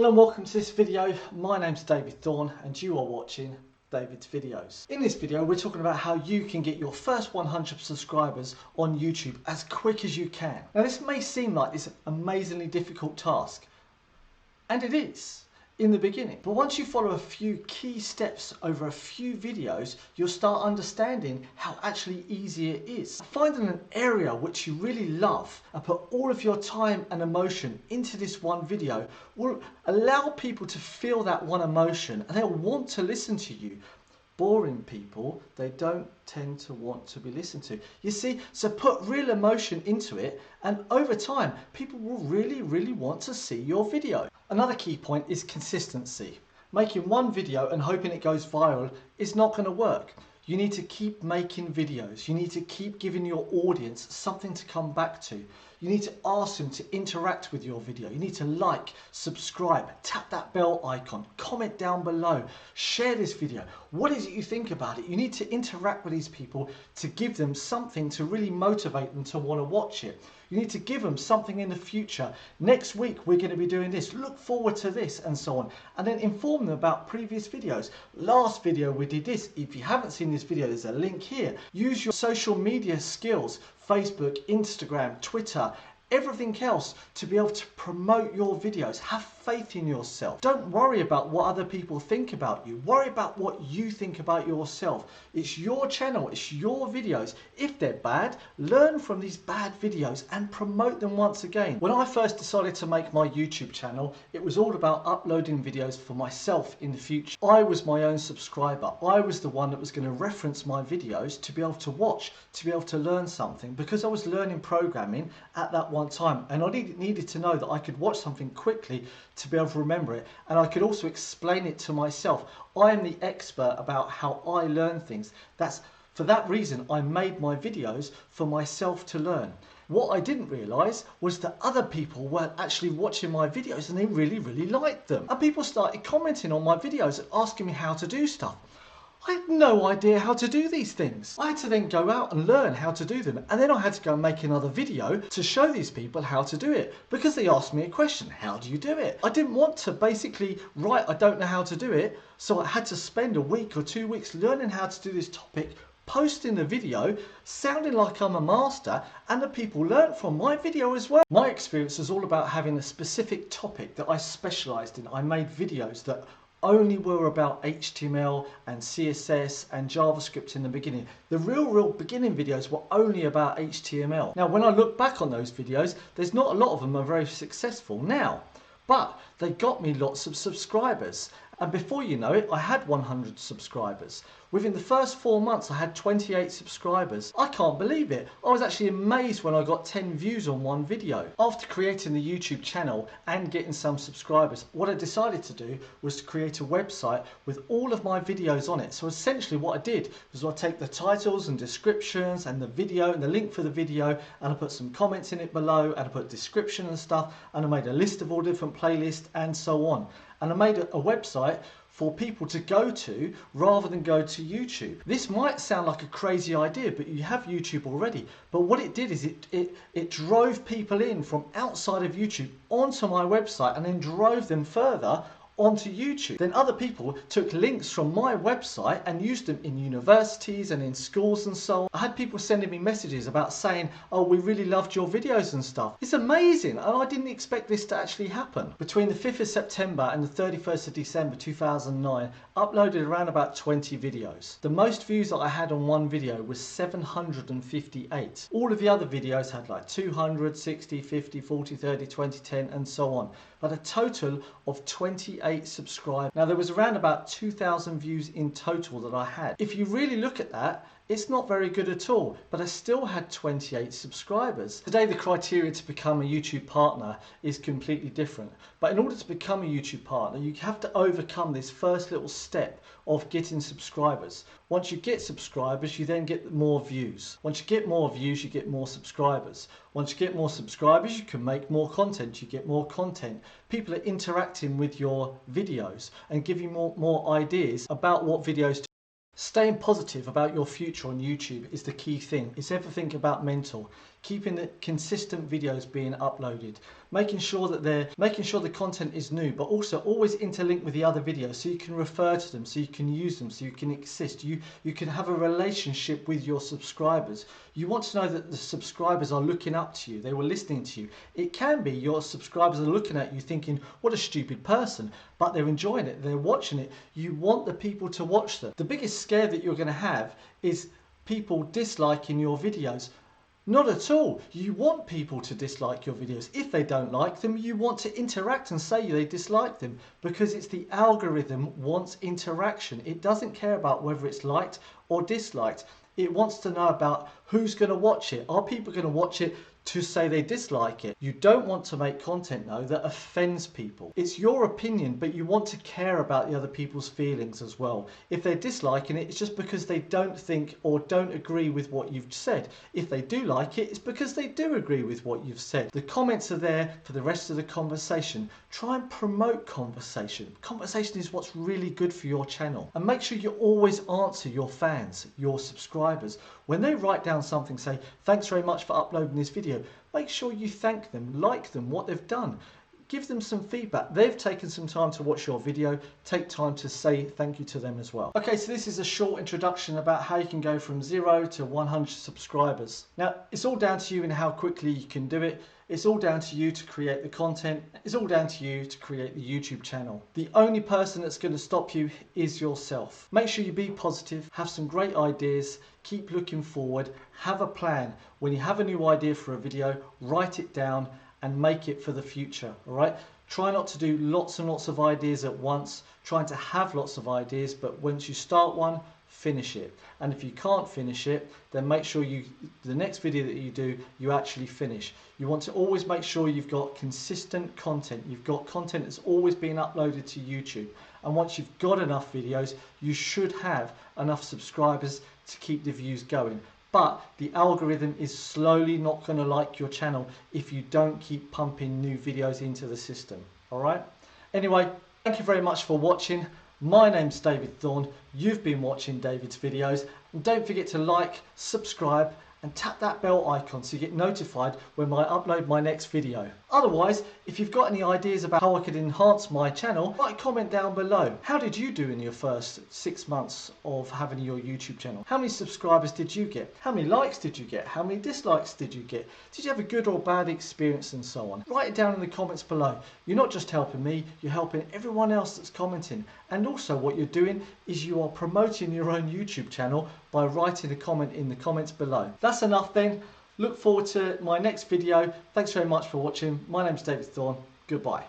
Hello and welcome to this video. My name's David Thorne and you are watching David's Videos. In this video we're talking about how you can get your first 100 subscribers on YouTube as quick as you can. Now this may seem like this amazingly difficult task, and it is in the beginning, but once you follow a few key steps over a few videos, you'll start understanding how actually easy it is. Finding an area which you really love and put all of your time and emotion into this one video will allow people to feel that one emotion and they'll want to listen to you. Boring people, they don't tend to want to be listened to. You see, so put real emotion into it and over time people will really want to see your video. Another key point is consistency. Making one video and hoping it goes viral is not going to work. You need to keep making videos. You need to keep giving your audience something to come back to. You need to ask them to interact with your video. You need to like, subscribe, tap that bell icon, comment down below, share this video. What is it you think about it? You need to interact with these people to give them something to really motivate them to want to watch it. You need to give them something in the future. Next week we're going to be doing this. Look forward to this and so on. And then inform them about previous videos. Last video we did this. If you haven't seen this video, there's a link here. Use your social media skills. Facebook, Instagram, Twitter, everything else to be able to promote your videos. Have faith in yourself. Don't worry about what other people think about you. Worry about what you think about yourself. It's your channel, it's your videos. If they're bad, learn from these bad videos and promote them once again. When I first decided to make my YouTube channel, it was all about uploading videos for myself in the future. I was my own subscriber. I was the one that was going to reference my videos to be able to watch, to be able to learn something, because I was learning programming at that one time and I needed to know that I could watch something quickly to be able to remember it, and I could also explain it to myself. I am the expert about how I learn things. For that reason I made my videos for myself to learn. What I didn't realise was that other people were actually watching my videos and they really liked them, and people started commenting on my videos and asking me how to do stuff. I had no idea how to do these things. I had to then go out and learn how to do them, and then I had to go and make another video to show these people how to do it, because they asked me a question: how do you do it? I didn't want to basically write I don't know how to do it, so I had to spend a week or 2 weeks learning how to do this topic, posting the video, sounding like I'm a master, and the people learnt from my video as well. My experience is all about having a specific topic that I specialised in. I made videos that only were about HTML and CSS and JavaScript in the beginning. The real beginning videos were only about HTML. Now when I look back on those videos, there's not a lot of them are very successful now, but they got me lots of subscribers. And before you know it, I had 100 subscribers. Within the first 4 months, I had 28 subscribers. I can't believe it. I was actually amazed when I got 10 views on one video. After creating the YouTube channel and getting some subscribers, what I decided to do was to create a website with all of my videos on it. So essentially what I did was I take the titles and descriptions and the video and the link for the video, and I put some comments in it below, and I put description and stuff, and I made a list of all different playlists and so on. And I made a website for people to go to rather than go to YouTube. This might sound like a crazy idea, but you have YouTube already. But what it did is it drove people in from outside of YouTube onto my website and then drove them further onto YouTube. Then other people took links from my website and used them in universities and in schools and so on. I had people sending me messages about saying, oh, we really loved your videos and stuff. It's amazing, and I didn't expect this to actually happen. Between the 5th of September and the 31st of December 2009, I uploaded around about 20 videos. The most views that I had on one video was 758. All of the other videos had like 200, 60, 50, 40, 30, 20, 10 and so on. But a total of 28 subscribers. Now there was around about 2,000 views in total that I had. If you really look at that, it's not very good at all, but I still had 28 subscribers. Today the criteria to become a YouTube partner is completely different. But in order to become a YouTube partner, you have to overcome this first little step of getting subscribers. Once you get subscribers, you then get more views. Once you get more views, you get more subscribers. Once you get more subscribers, you can make more content. You get more content. People are interacting with your videos and giving more ideas about what videos to. Staying positive about your future on YouTube is the key thing. It's everything about mental. keeping the consistent videos being uploaded, making sure the content is new, but also always interlink with the other videos so you can refer to them, so you can use them, so you can assist. You can have a relationship with your subscribers. You want to know that the subscribers are looking up to you, they were listening to you. It can be your subscribers are looking at you thinking, what a stupid person, but they're enjoying it, they're watching it. You want the people to watch them. The biggest scare that you're going to have is people disliking your videos. Not at all. You want people to dislike your videos. If they don't like them, you want to interact and say they dislike them, because it's the algorithm wants interaction. It doesn't care about whether it's liked or disliked. It wants to know about who's going to watch it. Are people going to watch it to say they dislike it? You don't want to make content though that offends people. It's your opinion, but you want to care about the other people's feelings as well. If they're disliking it, it's just because they don't think or don't agree with what you've said. If they do like it, it's because they do agree with what you've said. The comments are there for the rest of the conversation. Try and promote conversation. Conversation is what's really good for your channel. And make sure you always answer your fans, your subscribers. When they write down something, say, thanks very much for uploading this video, make sure you thank them, like them, what they've done. Give them some feedback. They've taken some time to watch your video. Take time to say thank you to them as well. Okay, so this is a short introduction about how you can go from 0 to 100 subscribers. Now, it's all down to you and how quickly you can do it. It's all down to you to create the content. It's all down to you to create the YouTube channel. The only person that's going to stop you is yourself. Make sure you be positive, have some great ideas, keep looking forward, have a plan. When you have a new idea for a video, write it down and make it for the future, all right? Try not to do lots and lots of ideas at once, trying to have lots of ideas, but once you start one, finish it. And if you can't finish it, then make sure the next video that you do, you actually finish. You want to always make sure you've got consistent content. You've got content that's always being uploaded to YouTube. And once you've got enough videos, you should have enough subscribers to keep the views going. But the algorithm is slowly not going to like your channel if you don't keep pumping new videos into the system. All right? Anyway, thank you very much for watching. My name's David Thorne. You've been watching David's videos. And don't forget to like, subscribe, and tap that bell icon so you get notified when I upload my next video. Otherwise, if you've got any ideas about how I could enhance my channel, write a comment down below. How did you do in your first 6 months of having your YouTube channel? How many subscribers did you get? How many likes did you get? How many dislikes did you get? Did you have a good or bad experience and so on? Write it down in the comments below. You're not just helping me, you're helping everyone else that's commenting. And also what you're doing is you are promoting your own YouTube channel by writing a comment in the comments below. That's enough then. Look forward to my next video. Thanks very much for watching. My name's David Thorne. Goodbye.